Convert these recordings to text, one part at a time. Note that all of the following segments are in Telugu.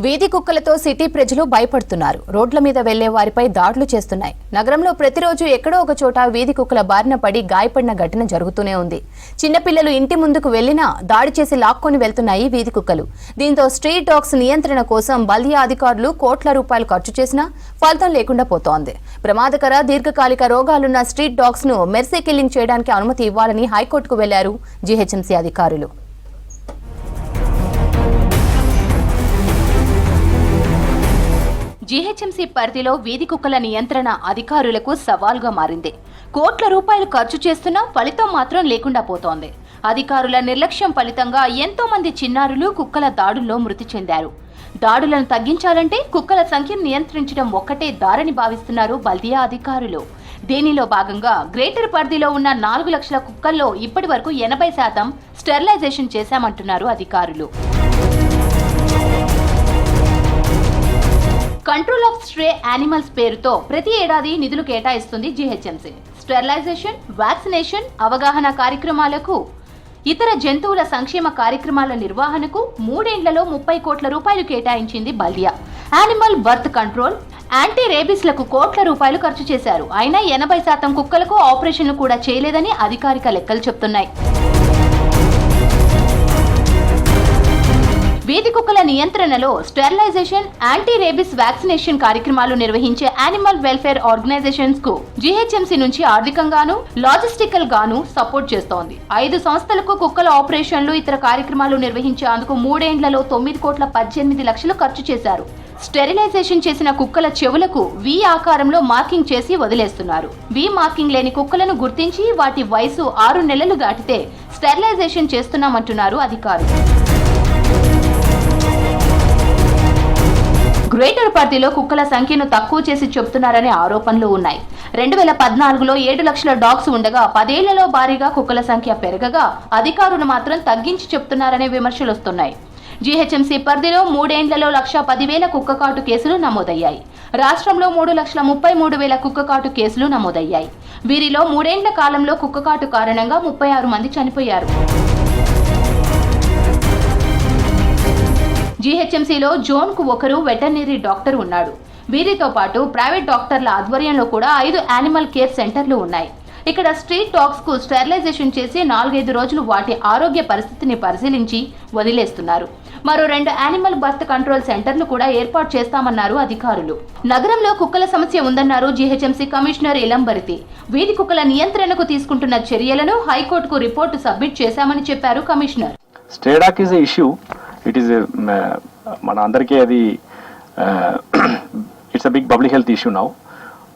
వీధి కుక్కలతో సిటీ ప్రజలు భయపడుతున్నారు. రోడ్ల మీద వెళ్లే వారిపై దాడులు చేస్తున్నాయి. నగరంలో ప్రతిరోజు ఎక్కడో ఒక చోట వీధి కుక్కల బారిన పడి గాయపడిన ఘటన జరుగుతూనే ఉంది. చిన్నపిల్లలు ఇంటి ముందుకు వెళ్లినా దాడి చేసి లాక్కొని వెళ్తున్నాయి వీధి కుక్కలు. దీంతో స్ట్రీట్ డాగ్స్ నియంత్రణ కోసం బల్దియా అధికారులు కోట్ల రూపాయలు ఖర్చు చేసినా ఫలితం లేకుండా పోతోంది. ప్రమాదకర దీర్ఘకాలిక రోగాలున్న స్ట్రీట్ డాగ్స్ ను మెర్సీ కిల్లింగ్ చేయడానికి అనుమతి ఇవ్వాలని హైకోర్టుకు వెళ్లారు జీహెచ్ఎంసీ అధికారులు. జీహెచ్ఎంసీ పరిధిలో వీధి కుక్కల నియంత్రణ అధికారులకు సవాల్గా మారింది. కోట్ల రూపాయలు ఖర్చు చేస్తున్నా ఫలితం మాత్రం లేకుండా పోతోంది. అధికారుల నిర్లక్ష్యం ఫలితంగా ఎంతో మంది చిన్నారులు కుక్కల దాడుల్లో మృతి చెందారు. దాడులను తగ్గించాలంటే కుక్కల సంఖ్యను నియంత్రించడం ఒక్కటే దారని భావిస్తున్నారు బల్దియా అధికారులు. దీనిలో భాగంగా గ్రేటర్ పరిధిలో ఉన్న 4 లక్షల కుక్కల్లో ఇప్పటి వరకు 80% స్టెరిలైజేషన్ చేశామంటున్నారు అధికారులు. కంట్రోల్ ఆఫ్ స్ట్రే యానిమల్స్ పేరుతో ప్రతి ఏడాది నిధులు కేటాయిస్తుంది జీహెచ్ఎంసీ. స్టెరిలైజేషన్, వ్యాక్సినేషన్, అవగాహన కార్యక్రమాలకు, ఇతర జంతువుల సంక్షేమ కార్యక్రమాల నిర్వహణకు 3 ఏళ్లలో 30 కోట్ల రూపాయలు కేటాయించింది బల్దియా. యానిమల్ బర్త్ కంట్రోల్, యాంటీ రేబిస్లకు కోట్ల రూపాయలు ఖర్చు చేశారు. అయినా 80% కుక్కలకు ఆపరేషన్లు కూడా చేయలేదని అధికారిక లెక్కలు చెప్తున్నాయి. వీధి కుక్కల నియంత్రణలో స్టెరిలైజేషన్, యాంటీ రేబిస్ వ్యాక్సినేషన్ కార్యక్రమాలు నిర్వహించే యానిమల్ వెల్ఫేర్ ఆర్గనైజేషన్స్ కు జీహెచ్ఎంసీ నుంచి ఆర్థికంగాను, లాజిస్టికల్ గాను సపోర్ట్ చేస్తోంది. 5 సంస్థలకు కుక్కల ఆపరేషన్లు, ఇతర కార్యక్రమాలు నిర్వహించేందుకు 3 ఏళ్లలో 9 కోట్ల 18 లక్షలు ఖర్చు చేశారు. స్టెరిలైజేషన్ చేసిన కుక్కల చెవులకు వి ఆకారంలో మార్కింగ్ చేసి వదిలేస్తున్నారు. వి మార్కింగ్ లేని కుక్కలను గుర్తించి వాటి వయసు 6 నెలలు దాటితే స్టెరిలైజేషన్ చేస్తున్నామంటున్నారు అధికారులు. గ్రేటర్ పరిధిలో కుక్కల సంఖ్యను తక్కువ చేసి చెబుతున్నారనే ఆరోపణలు ఉన్నాయి. 2014లో 7 లక్షల డాగ్స్ ఉండగా 10 ఏళ్లలో భారీగా కుక్కల సంఖ్య పెరగగా అధికారులు మాత్రం తగ్గించి చెప్తున్నారనే విమర్శలు వస్తున్నాయి. జీహెచ్ఎంసీ పరిధిలో 3 ఏళ్లలో 1,10,000 కుక్కకాటు కేసులు నమోదయ్యాయి. రాష్ట్రంలో 3,33,000 కుక్కకాటు కేసులు నమోదయ్యాయి. వీరిలో 3 ఏళ్ల కాలంలో కుక్కకాటు కారణంగా 36 మంది చనిపోయారు. జీహెచ్ఎంసీలో జోన్ కు ఒకరు వెటర్నరీ డాక్టర్ ఉన్నాడు. వీరితో పాటు ప్రైవేట్ డాక్టర్ల ఆధ్వర్యంలో కూడా 5 యానిమల్ కేర్ సెంటర్లు ఉన్నాయి. ఇక్కడ స్ట్రీట్ డాగ్స్ కు స్టెరిలైజేషన్ చేసి 4-5 రోజులు వాటి ఆరోగ్య పరిస్థితిని పరిశీలించి వదిలేస్తున్నారు. మరో 2 యానిమల్ బర్త్ కంట్రోల్ సెంటర్లు కూడా ఏర్పాటు చేస్తామన్నారు అధికారులు. నగరంలో కుక్కల సమస్య ఉందన్నారు జీహెచ్ఎంసీ కమిషనర్ ఇలంబరితి. వీధి కుక్కల నియంత్రణకు తీసుకుంటున్న చర్యలను హైకోర్టుకు రిపోర్టు సబ్మిట్ చేశామని చెప్పారు కమిషనర్. It is మన అందరికీ అది it's a big public health issue now,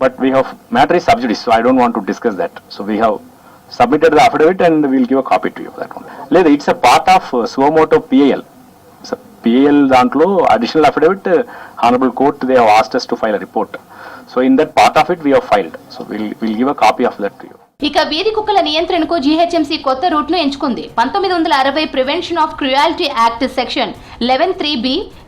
but we have matter is sub judice, so I don't want to discuss that. So we have submitted the affidavit and we will give a copy to you. That one లేదు, it's a part of suo motu PAL. So PAL దాంట్లో additional affidavit honorable court they have asked us to file a report. So in that part of it we have filed. So we'll give a copy of that to you. ఇక వీధి కుక్కల నియంత్రణకు జీహెచ్ఎంసీ కొత్త రూట్ ను ఎంచుకుంది. 1960 prevention of cruelty act section 11(3)B,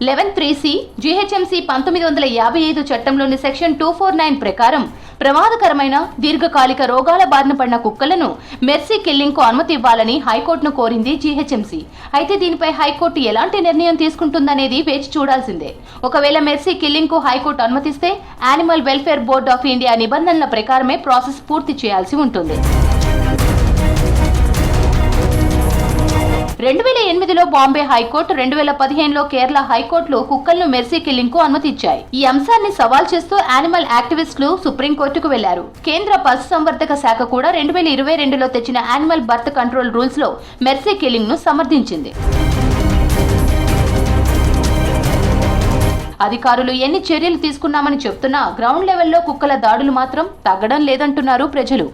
11(3)C, GHMC 1955 చట్టంలోని సెక్షన్ 249 ప్రకారం ప్రమాదకరమైన దీర్ఘకాలిక రోగాల బారిన పడిన కుక్కలను మెర్సీ కిల్లింగ్ కు అనుమతి ఇవ్వాలని హైకోర్టును కోరింది జీహెచ్ఎంసీ. అయితే దీనిపై హైకోర్టు ఎలాంటి నిర్ణయం తీసుకుంటుందనేది వేచి చూడాల్సిందే. ఒకవేళ మెర్సీ కిల్లింగ్ కు హైకోర్టు అనుమతిస్తే animal welfare board of India నిబంధనల ప్రకారమే ప్రాసెస్ పూర్తి చేయాల్సి ఉంటుంది. 2008లో బాంబే హైకోర్టు, 2015లో కేరళ హైకోర్టులు కుక్కలను మెర్సీ కిల్లింగ్ కు అనుమతి ఇచ్చాయి. ఈ అంశాన్ని సవాల్ చేస్తూ యానిమల్ యాక్టివిస్టులు సుప్రీంకోర్టుకు వెళ్లారు. కేంద్ర పశుసంవర్ధక శాఖ కూడా 2022లో తెచ్చిన యానిమల్ బర్త్ కంట్రోల్ రూల్స్ లో మెర్సీ కిల్లింగ్ ను సమర్థించింది. అధికారులు ఎన్ని చర్యలు తీసుకున్నామని చెప్తున్నా గ్రౌండ్ లెవెల్లో కుక్కల దాడులు మాత్రం తగ్గడం లేదంటున్నారు ప్రజలు.